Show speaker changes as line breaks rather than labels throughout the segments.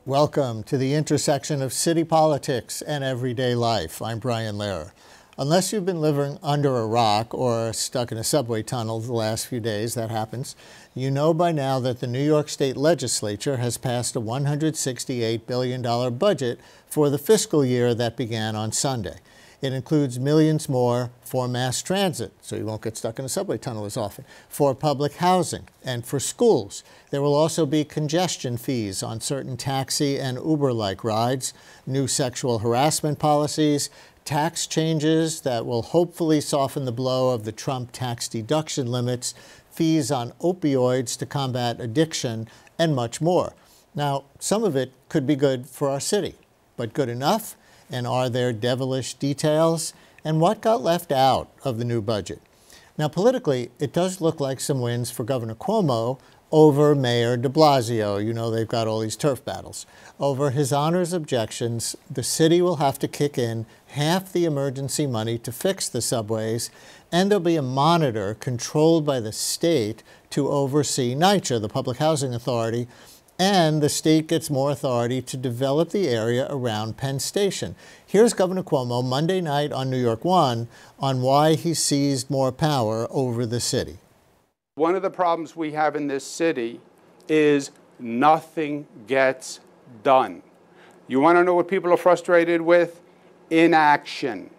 Welcome to the intersection of city politics and everyday life. I'm Brian Lehrer. Unless you've been living under a rock or stuck in a subway tunnel the last few days, that happens, you know by now that the New York State Legislature has passed a $168 billion budget for the fiscal year that began on Sunday. It includes millions more for mass transit, so you won't get stuck in a subway tunnel as often, for public housing, and for schools. There will also be congestion fees on certain taxi and Uber-like rides, new sexual harassment policies, tax changes that will hopefully soften the blow of the Trump tax deduction limits, fees on opioids to combat addiction, and much more. Now, some of it could be good for our city, but good enough? And are there devilish details? And what got left out of the new budget? Now, politically, it does look like some wins for Governor Cuomo over Mayor de Blasio. You know, they've got all these turf battles. Over His Honor's objections, the city will have to kick in half the emergency money to fix the subways, and there'll be a monitor controlled by the state to oversee NYCHA, the Public Housing Authority, and the state gets more authority to develop the area around Penn Station. Here's Governor Cuomo Monday night on New York One on why he seized more power over the city.
One of the problems we have in this city is nothing gets done. You want to know what people are frustrated with? Inaction.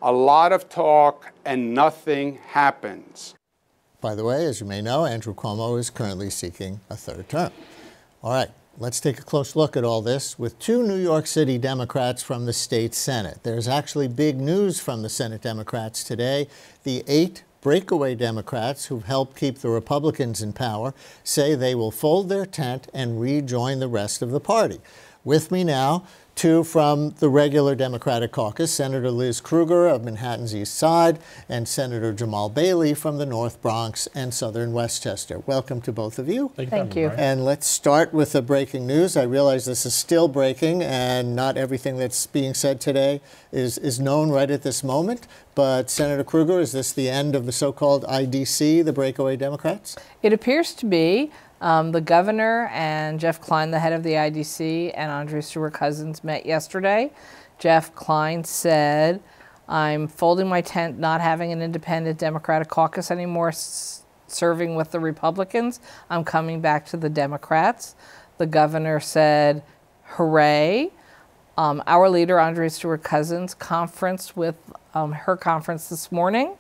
A lot of talk and nothing happens.
By the way, as you may know, Andrew Cuomo is currently seeking a third term. All right, let's take a close look at all this with two New York City Democrats from the state Senate. There's actually big news from the Senate Democrats today. The 8 breakaway Democrats who've helped keep the Republicans in power say they will fold their tent and rejoin the rest of the party. With me now, two from the regular Democratic caucus, Senator Liz Krueger of Manhattan's East Side and Senator Jamaal Bailey from the North Bronx and Southern Westchester. Welcome to both of you.
Thank you.
And let's start with the breaking news. I realize this is still breaking and not everything that's being said today is known right at this moment. But Senator Krueger, is this the end of the so-called IDC, the breakaway Democrats?
It appears to be. The governor and Jeff Klein, the head of the IDC, and Andrea Stewart-Cousins met yesterday. Jeff Klein said, I'm folding my tent, not having an independent Democratic caucus anymore, serving with the Republicans. I'm coming back to the Democrats. The governor said, hooray. Our leader, Andrea Stewart-Cousins, conferenced with her conference this morning.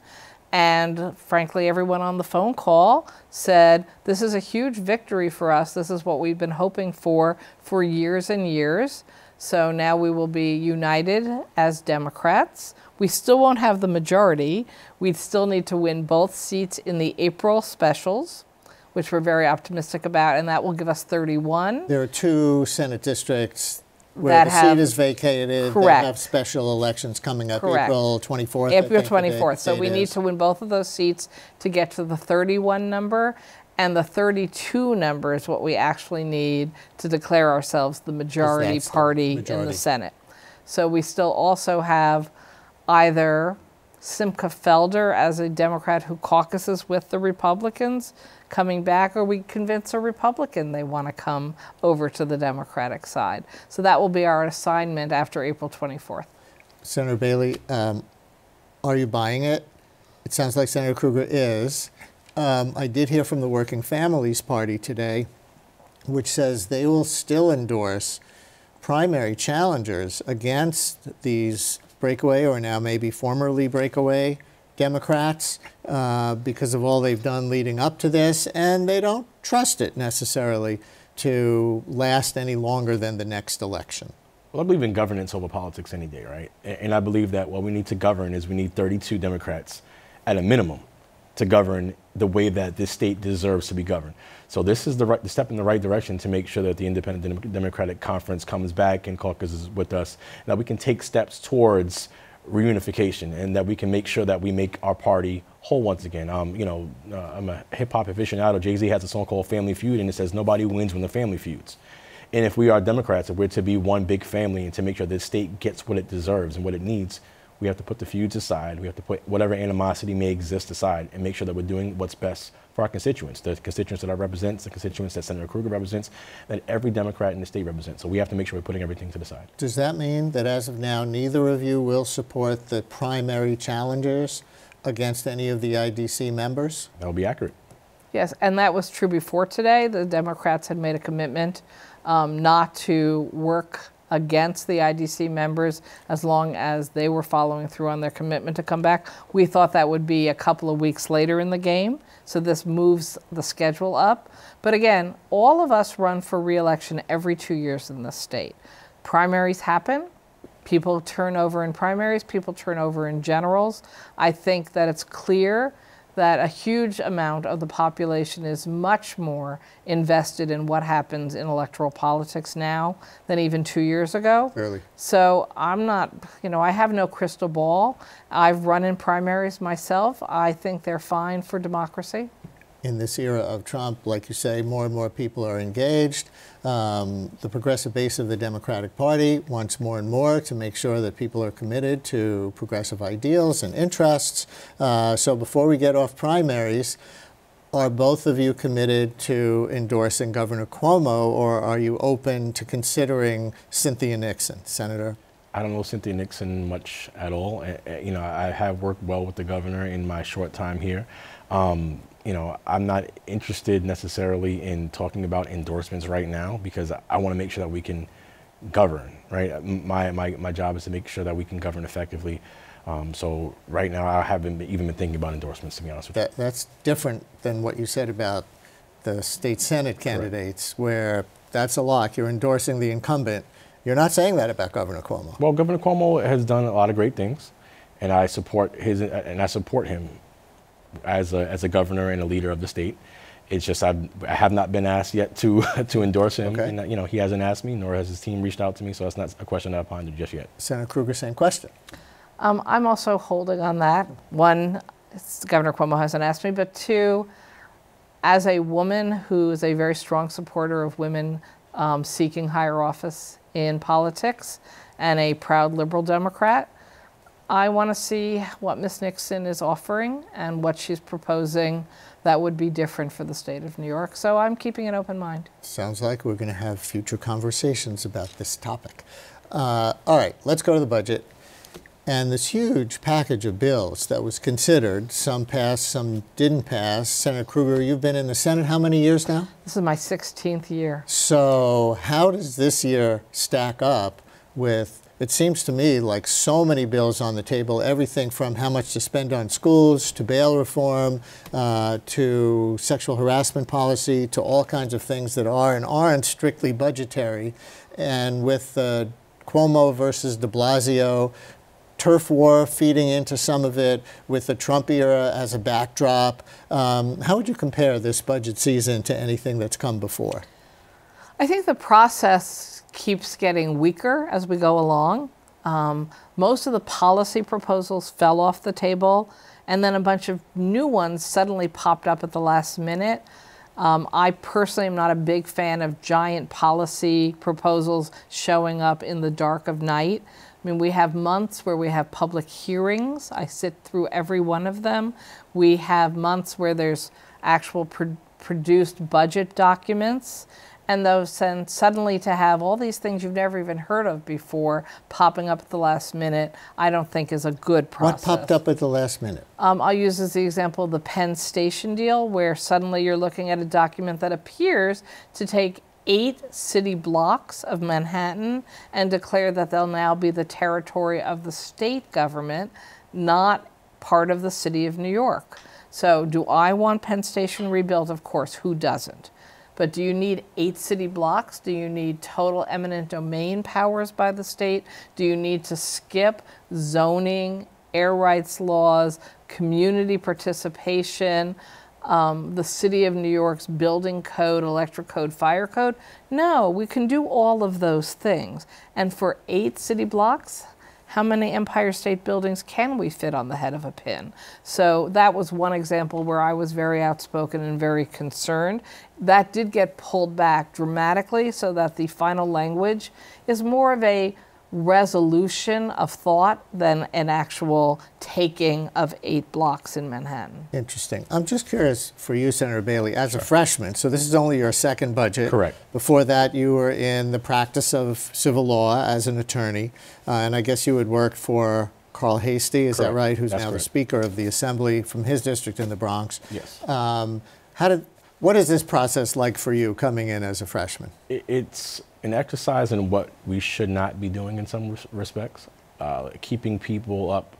And frankly, everyone on the phone call said, this is a huge victory for us. This is what we've been hoping for years and years. So now we will be united as Democrats. We still won't have the majority. We still need to win both seats in the April specials, which we're very optimistic about, and that will give us 31.
There are 2 Senate districts where the seat is vacated.
Correct.
They have special elections coming up,
Correct.
April 24th.
April 24th. So we need to win both of those seats to get to the 31 number. And the 32 number is what we actually need to declare ourselves the majority party in the Senate. So we still also have either Simcha Felder as a Democrat who caucuses with the Republicans coming back, or we convince a Republican they want to come over to the Democratic side. So that will be our assignment after April 24th.
Senator Bailey, are you buying it? It sounds like Senator Krueger is. I did hear from the Working Families Party today, which says they will still endorse primary challengers against these breakaway, or now maybe formerly breakaway, Democrats because of all they've done leading up to this, and they don't trust it necessarily to last any longer than the next election.
Well, I believe in governance over politics any day, right? And I believe that what we need to govern is we need 32 Democrats at a minimum to govern the way that this state deserves to be governed. So this is the step in the right direction to make sure that the Independent Democratic Conference comes back and caucuses with us, and that we can take steps towards reunification, and that we can make sure that we make our party whole once again. I'm a hip-hop aficionado. Jay-Z has a song called Family Feud, and it says nobody wins when the family feuds. And if we are Democrats, if we're to be one big family and to make sure this state gets what it deserves and what it needs, We have to put the feuds aside. We have to put whatever animosity may exist aside and make sure that we're doing what's best for our constituents, the constituents that I represent, the constituents that Senator Krueger represents, that every Democrat in the state represents. So we have to make sure we're putting everything to the side.
Does that mean that as of now, neither of you will support the primary challengers against any of the IDC members?
That would be accurate.
Yes, and that was true before today. The Democrats had made a commitment not to work against the IDC members as long as they were following through on their commitment to come back. We thought that would be a couple of weeks later in the game, so this moves the schedule up. But again, all of us run for re-election every 2 years in this state. Primaries happen. People turn over in primaries, people turn over in generals. I think that it's clear that a huge amount of the population is much more invested in what happens in electoral politics now than even 2 years ago.
Really?
So I'm not, I have no crystal ball. I've run in primaries myself. I think they're fine for democracy.
In this era of Trump, like you say, more and more people are engaged. The progressive base of the Democratic Party wants more and more to make sure that people are committed to progressive ideals and interests. So before we get off primaries, are both of you committed to endorsing Governor Cuomo, or are you open to considering Cynthia Nixon, Senator?
I don't know Cynthia Nixon much at all. I have worked well with the governor in my short time here. I'm not interested necessarily in talking about endorsements right now because I want to make sure that we can govern, right? My job is to make sure that we can govern effectively. So right now I haven't even been thinking about endorsements, to be honest with you.
That's different than what you said about the state Senate candidates, correct, where that's a lock. You're endorsing the incumbent. You're not saying that about Governor Cuomo.
Well, Governor Cuomo has done a lot of great things, and I support him as a governor and a leader of the state. It's just I have not been asked yet to endorse him,
okay,
and he hasn't asked me, nor has his team reached out to me, so that's not a question that I've pondered just yet.
Senator Krueger, same question.
I'm also holding on that. One, Governor Cuomo hasn't asked me, but two, as a woman who is a very strong supporter of women seeking higher office in politics and a proud liberal Democrat, I want to see what Ms. Nixon is offering and what she's proposing that would be different for the state of New York. So I'm keeping an open mind.
Sounds like we're going to have future conversations about this topic. All right, let's go to the budget. And this huge package of bills that was considered, some passed, some didn't pass. Senator Krueger, you've been in the Senate how many years now?
This is my 16th year.
So how does this year stack up with, it seems to me like so many bills on the table, everything from how much to spend on schools, to bail reform, to sexual harassment policy, to all kinds of things that are and aren't strictly budgetary. And with Cuomo versus de Blasio, turf war feeding into some of it, with the Trump era as a backdrop, how would you compare this budget season to anything that's come before?
I think the process keeps getting weaker as we go along. Most of the policy proposals fell off the table, and then a bunch of new ones suddenly popped up at the last minute. I personally am not a big fan of giant policy proposals showing up in the dark of night. I mean, we have months where we have public hearings. I sit through every one of them. We have months where there's actual produced budget documents. And those, and suddenly to have all these things you've never even heard of before popping up at the last minute, I don't think is a good process.
What popped up at the last minute?
I'll use as the example the Penn Station deal, where suddenly you're looking at a document that appears to take 8 city blocks of Manhattan and declare that they'll now be the territory of the state government, not part of the city of New York. So do I want Penn Station rebuilt? Of course, who doesn't? But do you need 8 city blocks? Do you need total eminent domain powers by the state? Do you need to skip zoning, air rights laws, community participation, the city of New York's building code, electric code, fire code? No, we can do all of those things. And for 8 city blocks, how many Empire State Buildings can we fit on the head of a pin? So that was one example where I was very outspoken and very concerned. That did get pulled back dramatically so that the final language is more of a resolution of thought than an actual taking of 8 blocks in Manhattan.
Interesting. I'm just curious for you, Senator Bailey, as a freshman, so this is only your second budget.
Correct.
Before that, you were in the practice of civil law as an attorney, and I guess you had worked for Carl Hastie, is that right, who's now the Speaker of the Assembly from his district in the Bronx.
Yes.
What is this process like for you coming in as a freshman?
It's an exercise in what we should not be doing in some respects, keeping people up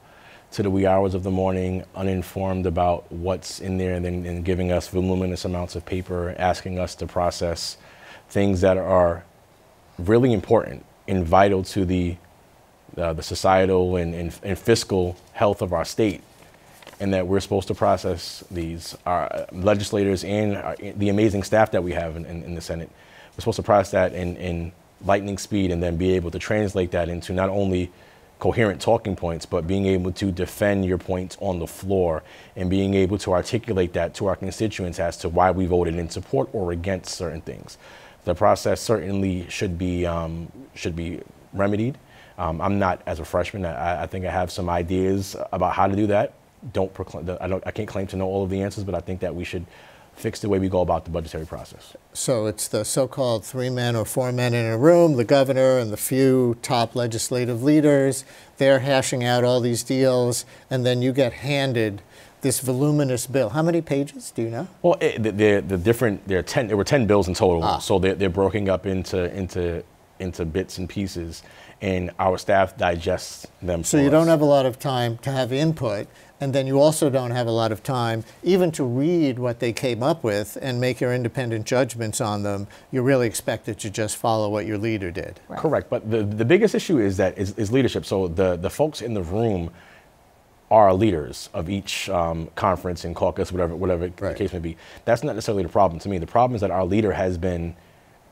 to the wee hours of the morning, uninformed about what's in there, and then giving us voluminous amounts of paper, asking us to process things that are really important and vital to the societal and fiscal health of our state, and that we're supposed to process these. Our legislators and the amazing staff that we have in the Senate, we're supposed to process that in lightning speed and then be able to translate that into not only coherent talking points, but being able to defend your points on the floor and being able to articulate that to our constituents as to why we voted in support or against certain things. The process certainly should be remedied. I'm not, as a freshman, I think I have some ideas about how to do that. I can't claim to know all of the answers, but I think that we should fix the way we go about the budgetary process.
So it's the so-called 3 men or 4 men in a room, the governor and the few top legislative leaders. They're hashing out all these deals, and then you get handed this voluminous bill. How many pages, do you know?
Well, there were 10 bills in total, so they're broken up into bits and pieces, and our staff digests them.
So you don't have a lot of time to have input, and then you also don't have a lot of time even to read what they came up with and make your independent judgments on them. You're really expected to just follow what your leader did.
Right.
Correct, but the biggest issue is leadership. So the folks in the room are leaders of each conference and caucus, whatever the case may be. That's not necessarily the problem to me. The problem is that our leader has been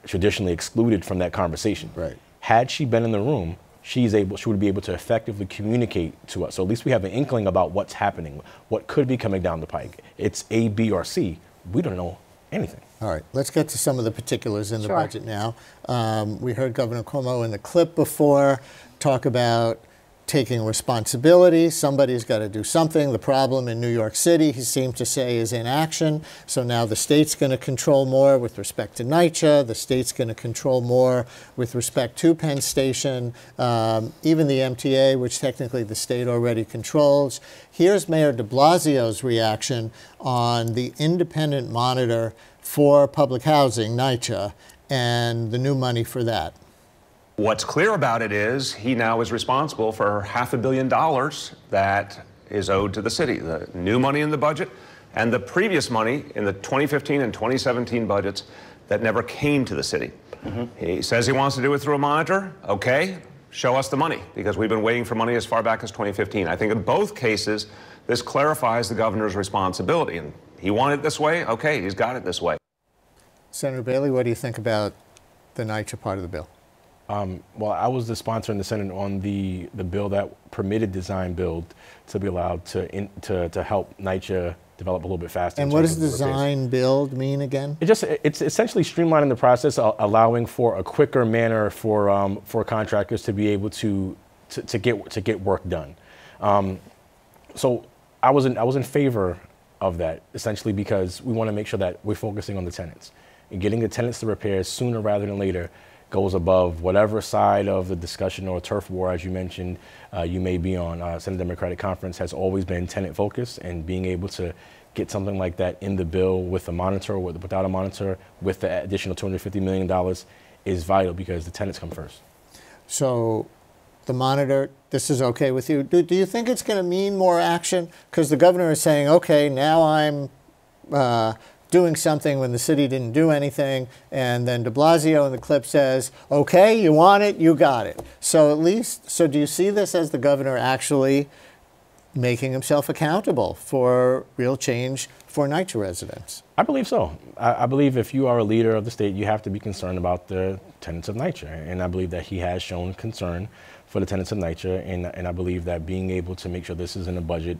traditionally excluded from that conversation.
Right.
Had she been in the room, she would be able to effectively communicate to us. So at least we have an inkling about what's happening, what could be coming down the pike. It's A, B, or C. We don't know anything.
All right, let's get to some of the particulars in the budget now. We heard Governor Cuomo in the clip before talk about taking responsibility. Somebody's got to do something. The problem in New York City, he seemed to say, is inaction. So now the state's going to control more with respect to NYCHA. The state's going to control more with respect to Penn Station, even the MTA, which technically the state already controls. Here's Mayor de Blasio's reaction on the independent monitor for public housing, NYCHA, and the new money for that.
What's clear about it is he now is responsible for $500 million that is owed to the city. The new money in the budget and the previous money in the 2015 and 2017 budgets that never came to the city. He says he wants to do it through a monitor. Okay, show us the money, because we've been waiting for money as far back as 2015. I think in both cases, this clarifies the governor's responsibility. And he wanted it this way. Okay, he's got it this way.
Senator Bailey, what do you think about the NYCHA part of the bill?
Well, I was the sponsor in the Senate on the bill that permitted design build to be allowed to help NYCHA develop a little bit faster.
And what does design build mean again?
It's essentially streamlining the process, allowing for a quicker manner for contractors to be able to get work done. So I was in favor of that, essentially because we want to make sure that we're focusing on the tenants and getting the tenants to repair sooner rather than later goes above whatever side of the discussion or turf war, as you mentioned, you may be on. Senate Democratic Conference has always been tenant focused, and being able to get something like that in the bill with a monitor or without a monitor with the additional $250 million is vital, because the tenants come first.
So the monitor, this is okay with you. Do you think it's going to mean more action? Because the governor is saying, okay, now I'm doing something when the city didn't do anything, and then de Blasio in the clip says, okay, you want it, you got it. So do you see this as the governor actually making himself accountable for real change for NYCHA residents? I
believe so. I believe if you are a leader of the state, you have to be concerned about the tenants of NYCHA, and I believe that he has shown concern for the tenants of NYCHA, and I believe that being able to make sure this is in the budget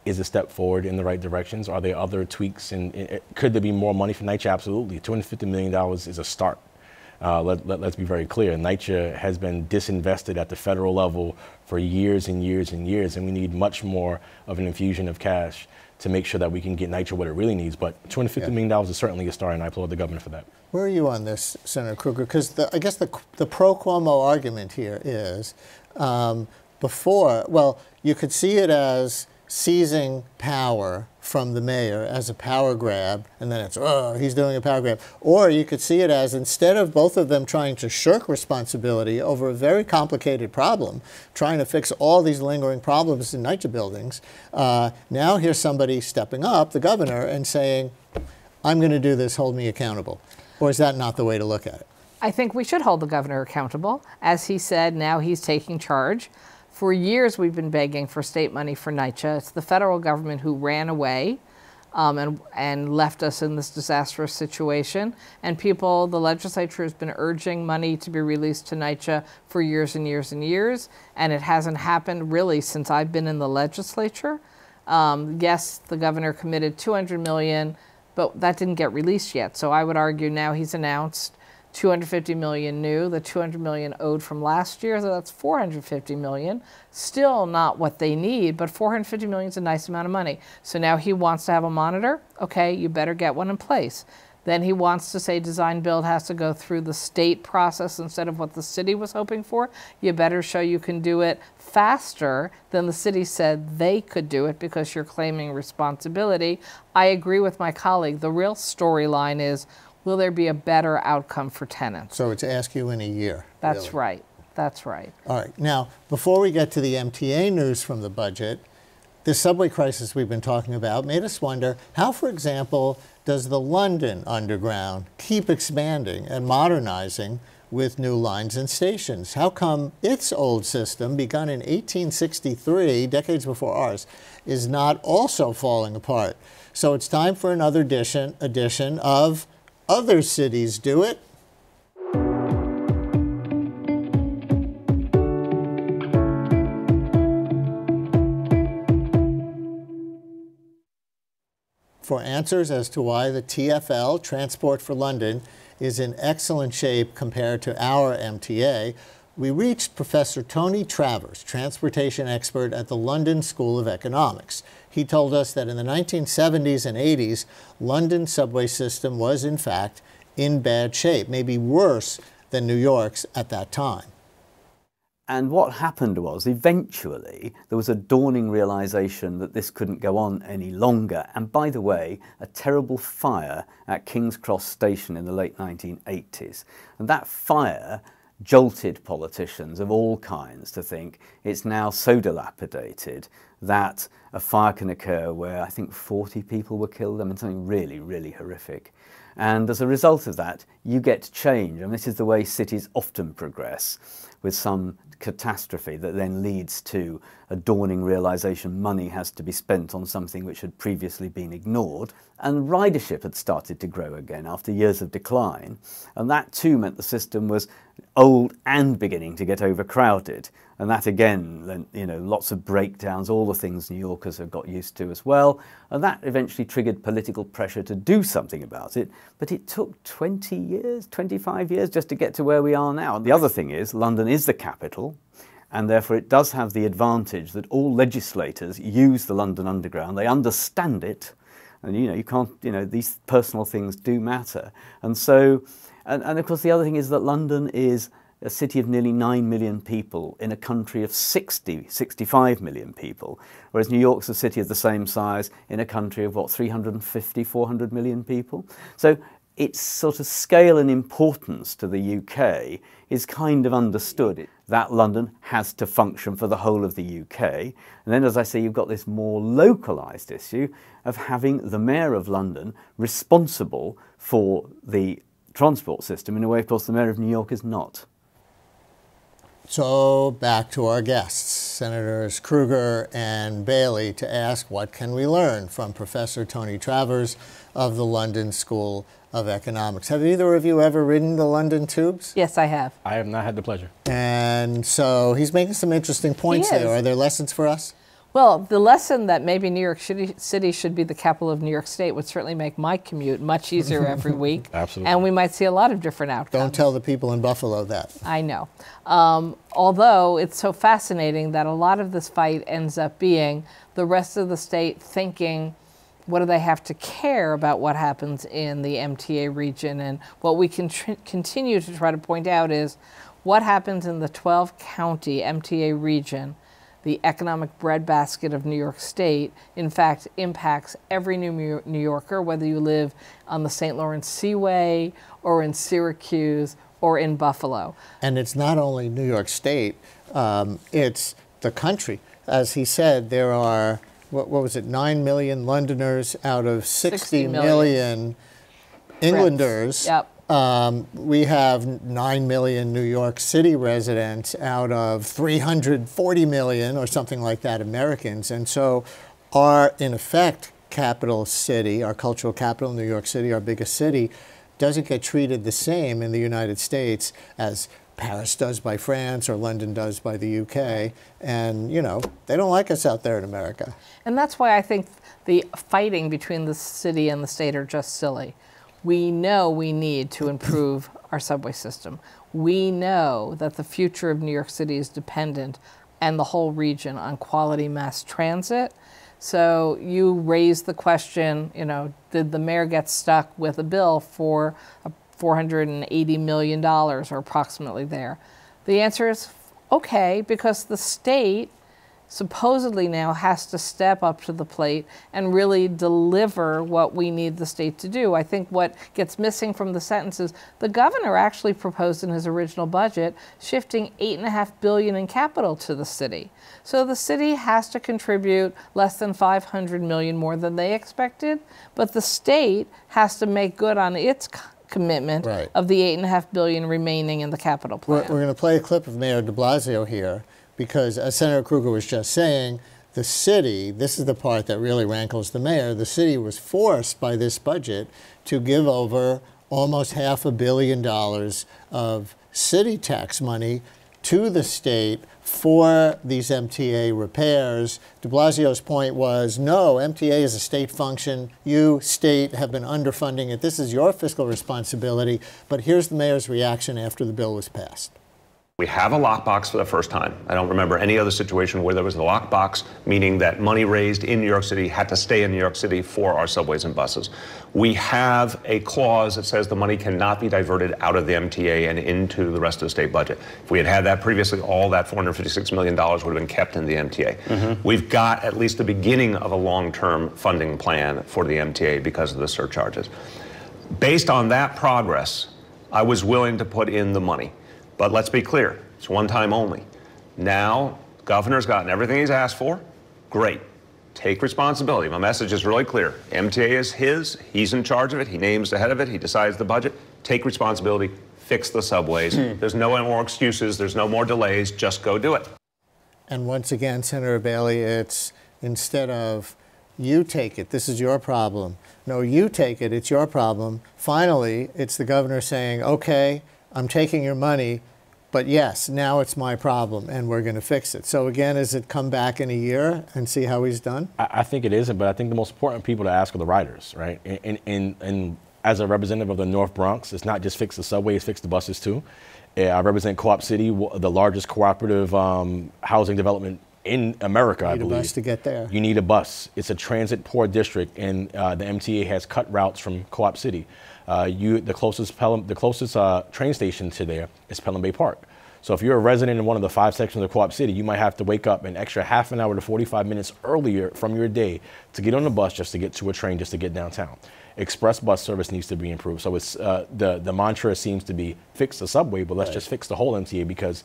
is a step forward in the right directions. Are there other tweaks, and could there be more money for NYCHA? Absolutely. $250 million is a start. Let's be very clear. NYCHA has been disinvested at the federal level for years and years and years, and we need much more of an infusion of cash to make sure that we can get NYCHA what it really needs. But $250 million is certainly a start, and I applaud the governor for that.
Where are you on this, Senator Krueger? Because I guess the pro-Cuomo argument here is you could see it as seizing power from the mayor as a power grab, and then it's, oh, he's doing a power grab. Or you could see it as, instead of both of them trying to shirk responsibility over a very complicated problem, trying to fix all these lingering problems in NYCHA buildings, now here's somebody stepping up, the governor, and saying, I'm going to do this, hold me accountable. Or is that not the way to look at it?
I think we should hold the governor accountable. As he said, now he's taking charge. For years, we've been begging for state money for NYCHA. It's the federal government who ran away and left us in this disastrous situation. And the legislature has been urging money to be released to NYCHA for years and years and years. And it hasn't happened really since I've been in the legislature. Yes, the governor committed $200 million, but that didn't get released yet. So I would argue now he's announced $250 million new, the $200 million owed from last year, so that's $450 million. Still not what they need, but $450 million is a nice amount of money. So now he wants to have a monitor. Okay, you better get one in place. Then he wants to say design build has to go through the state process instead of what the city was hoping for. You better show you can do it faster than the city said they could do it because you're claiming responsibility. I agree with my colleague. The real storyline is, will there be a better outcome for tenants?
So it's ask you in a year.
That's
really.
right. That's right.
All right. Now, before we get to the MTA news from the budget, the subway crisis we've been talking about made us wonder how, for example, does the London Underground keep expanding and modernizing with new lines and stations? How come its old system, begun in 1863, decades before ours, is not also falling apart? So it's time for another edition of Other Cities Do It. For answers as to why the TfL, Transport for London, is in excellent shape compared to our MTA, we reached Professor Tony Travers, transportation expert at the London School of Economics. He told us that in the 1970s and 80s, London's subway system was, in fact, in bad shape, maybe worse than New York's at that time.
And what happened was, eventually, there was a dawning realization that this couldn't go on any longer. And by the way, a terrible fire at King's Cross Station in the late 1980s. And that fire jolted politicians of all kinds to think it's now so dilapidated that a fire can occur where I think 40 people were killed. I mean, something really, really horrific. And as a result of that, you get change. And this is the way cities often progress, with some catastrophe that then leads to a dawning realization money has to be spent on something which had previously been ignored. And ridership had started to grow again after years of decline. And that too meant the system was old and beginning to get overcrowded. And that again, you know, lots of breakdowns, all the things New Yorkers have got used to as well. And that eventually triggered political pressure to do something about it. But it took 20 years, 25 years just to get to where we are now. And the other thing is, London is the capital, and therefore it does have the advantage that all legislators use the London Underground. They understand it. And, you know, you can't, you know, these personal things do matter. And so, and of course the other thing is that London is a city of nearly 9 million people in a country of 65 million people, whereas New York's a city of the same size in a country of, what, 350, 400 million people? So its sort of scale and importance to the UK is kind of understood. That London has to function for the whole of the UK. And then, as I say, you've got this more localised issue of having the Mayor of London responsible for the transport system in a way, of course, the Mayor of New York is not.
So back to our guests, Senators Krueger and Bailey, to ask what can we learn from Professor Tony Travers of the London School of Economics. Have either of you ever ridden the London tubes?
Yes, I have.
I have not had the pleasure.
And so he's making some interesting points there. Are there lessons for us?
Well, the lesson that maybe New York City should be the capital of New York State would certainly make my commute much easier every week.
Absolutely.
And we might see a lot of different outcomes.
Don't tell the people in Buffalo that.
I know. Although it's so fascinating that a lot of this fight ends up being the rest of the state thinking, what do they have to care about what happens in the MTA region? And what we can continue to try to point out is what happens in the 12-county MTA region, the economic breadbasket of New York State, in fact, impacts every New Yorker, whether you live on the St. Lawrence Seaway or in Syracuse or in Buffalo.
And it's not only New York State, it's the country. As he said, there are, what was it, 9 million Londoners out of 60 million Englanders.
Yep.
We have 9 million New York City residents out of 340 million or something like that Americans. And so our, in effect, capital city, our cultural capital, New York City, our biggest city, doesn't get treated the same in the United States as Paris does by France or London does by the UK. And, you know, they don't like us out there in America.
And that's why I think the fighting between the city and the state are just silly. We know we need to improve our subway system. We know that the future of New York City is dependent, and the whole region, on quality mass transit. So you raise the question, you know, did the mayor get stuck with a bill for $480 million or approximately there? The answer is okay, because the state supposedly now has to step up to the plate and really deliver what we need the state to do. I think what gets missing from the sentence is the governor actually proposed in his original budget shifting $8.5 billion in capital to the city. So the city has to contribute less than $500 million more than they expected, but the state has to make good on its commitment of the $8.5 billion remaining in the capital plan.
We're going to play a clip of Mayor de Blasio here, because as Senator Krueger was just saying, the city, this is the part that really rankles the mayor, the city was forced by this budget to give over almost $500 million of city tax money to the state for these MTA repairs. De Blasio's point was, no, MTA is a state function. You, state, have been underfunding it. This is your fiscal responsibility. But here's the mayor's reaction after the bill was passed.
We have a lockbox for the first time. I don't remember any other situation where there was a lockbox, meaning that money raised in New York City had to stay in New York City for our subways and buses. We have a clause that says the money cannot be diverted out of the MTA and into the rest of the state budget. If we had had that previously, all that $456 million would have been kept in the MTA. We've got at least the beginning of a long-term funding plan for the MTA because of the surcharges. Based on that progress, I was willing to put in the money. But let's be clear, it's one time only. Now, governor's gotten everything he's asked for. Great. Take responsibility. My message is really clear. MTA is his. He's in charge of it. He names the head of it. He decides the budget. Take responsibility. Fix the subways. There's no more excuses. There's no more delays. Just go do it.
And once again, Senator Bailey, it's instead of you take it, this is your problem. No, you take it, it's your problem. Finally, it's the governor saying, okay, I'm taking your money, but yes, now it's my problem, and we're going to fix it. So again, is it come back in a year and see how he's done?
I think it isn't, but I think the most important people to ask are the riders, right? And as a representative of the North Bronx, it's not just fix the subway, it's fix the buses too. I represent Co-op City, the largest cooperative housing development in America, I believe.
You need a bus to get there.
You need a bus. It's a transit poor district, and the MTA has cut routes from Co-op City. The closest train station to there is Pelham Bay Park. So if you're a resident in one of the 5 sections of Co-op City, you might have to wake up an extra half an hour to 45 minutes earlier from your day to get on the bus just to get to a train, just to get downtown. Express bus service needs to be improved. So it's the mantra seems to be fix the subway, but let's just fix the whole MTA, because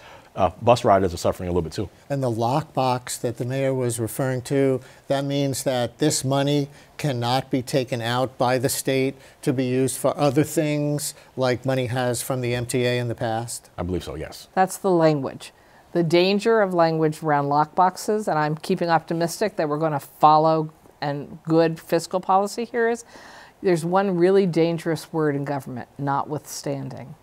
bus riders are suffering a little bit too.
And the lockbox that the mayor was referring to, that means that this money cannot be taken out by the state to be used for other things like money has from the MTA in the past?
I believe so, yes.
That's the language. The danger of language around lockboxes, and I'm keeping optimistic that we're going to follow and good fiscal policy here, is there's one really dangerous word in government: notwithstanding.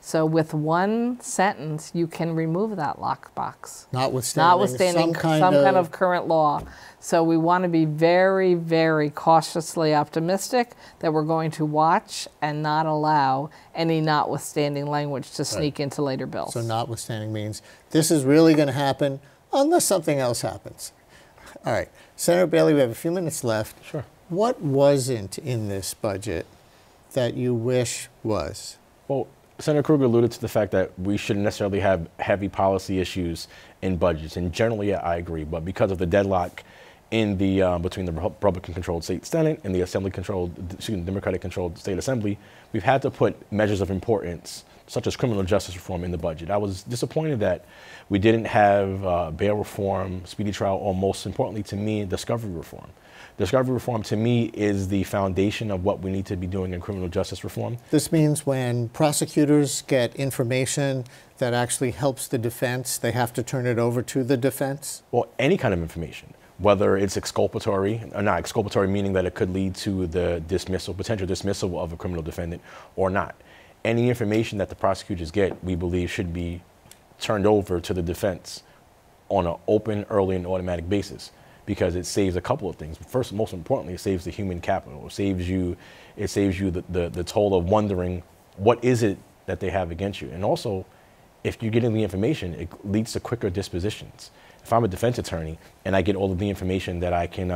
So with one sentence, you can remove that lockbox.
Notwithstanding
some kind of current law. So we want to be very, very cautiously optimistic that we're going to watch and not allow any notwithstanding language to sneak into later bills.
So notwithstanding means this is really going to happen unless something else happens. All right. Senator Bailey, we have a few minutes left.
Sure.
What wasn't in this budget that you wish was?
Well, Senator Krueger alluded to the fact that we shouldn't necessarily have heavy policy issues in budgets, and generally I agree, but because of the deadlock in the between the Republican-controlled state Senate and the Democratic-controlled state Assembly, we've had to put measures of importance, such as criminal justice reform, in the budget. I was disappointed that we didn't have bail reform, speedy trial, or most importantly to me, discovery reform. Discovery reform, to me, is the foundation of what we need to be doing in criminal justice reform.
This means when prosecutors get information that actually helps the defense, they have to turn it over to the defense?
Well, any kind of information, whether it's exculpatory, or not exculpatory, meaning that it could lead to the dismissal, potential dismissal of a criminal defendant, or not. Any information that the prosecutors get, we believe, should be turned over to the defense on an open, early, and automatic basis, because it saves a couple of things. First, most importantly, it saves the human capital. It saves you the toll of wondering what is it that they have against you. And also, if you're getting the information, it leads to quicker dispositions. If I'm a defense attorney and I get all of the information that I can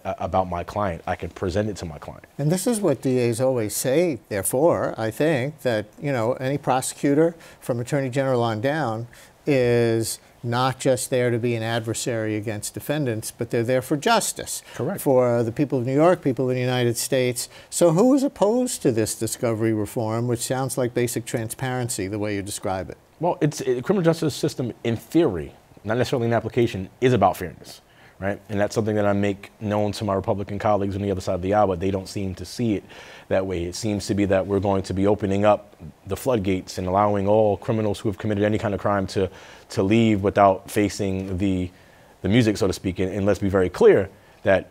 about my client, I can present it to my client.
And this is what DAs always say, therefore, I think, that any prosecutor from Attorney General on down is not just there to be an adversary against defendants, but they're there for justice.
Correct. For
the people of New York, people in the United States. So who is opposed to this discovery reform, which sounds like basic transparency, the way you describe it?
Well, the criminal justice system, in theory, not necessarily in application, is about fairness, right? And that's something that I make known to my Republican colleagues on the other side of the aisle, but they don't seem to see it that way. It seems to be that we're going to be opening up the floodgates and allowing all criminals who have committed any kind of crime to leave without facing the music, so to speak. And let's be very clear that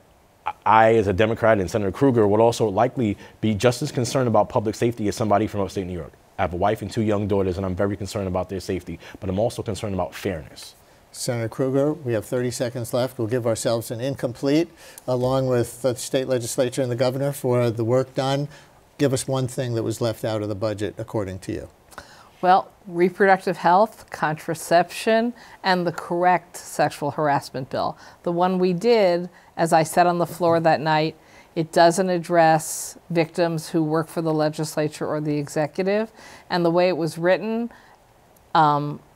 I, as a Democrat, and Senator Krueger would also likely be just as concerned about public safety as somebody from upstate New York. I have a wife and 2 young daughters, and I'm very concerned about their safety, but I'm also concerned about fairness.
Senator Krueger, we have 30 seconds left. We'll give ourselves an incomplete, along with the state legislature and the governor, for the work done. Give us one thing that was left out of the budget, according to you.
Well, reproductive health, contraception, and the correct sexual harassment bill. The one we did, as I said on the floor that night, it doesn't address victims who work for the legislature or the executive. And the way it was written,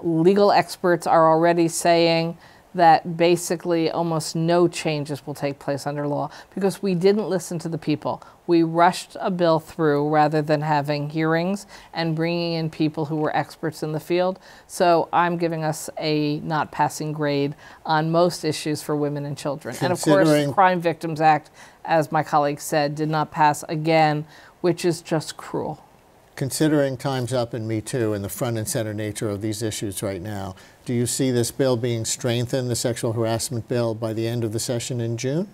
legal experts are already saying that basically almost no changes will take place under law because we didn't listen to the people. We rushed a bill through rather than having hearings and bringing in people who were experts in the field. So I'm giving us a not passing grade on most issues for women and children. And of course, the Crime Victims Act, as my colleague said, did not pass again, which is just cruel.
Considering Time's Up and Me Too and the front and center nature of these issues right now, do you see this bill being strengthened, the sexual harassment bill, by the end of the session in June?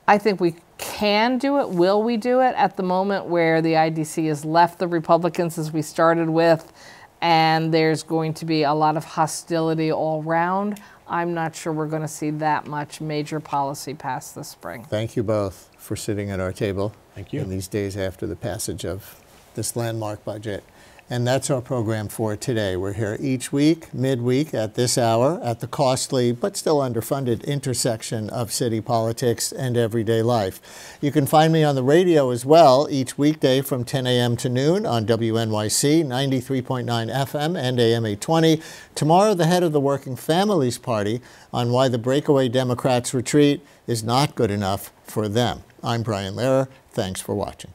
I think we can do it. Will we do it? At the moment where the IDC has left the Republicans, as we started with, and there's going to be a lot of hostility all around, I'm not sure we're going to see that much major policy pass this spring.
Thank you both for sitting at our table.
Thank you.
In these days after the passage of this landmark budget. And that's our program for today. We're here each week, midweek at this hour, at the costly but still underfunded intersection of city politics and everyday life. You can find me on the radio as well each weekday from 10 a.m. to noon on WNYC 93.9 FM and AM 820. Tomorrow, the head of the Working Families Party on why the breakaway Democrats' retreat is not good enough for them. I'm Brian Lehrer. Thanks for watching.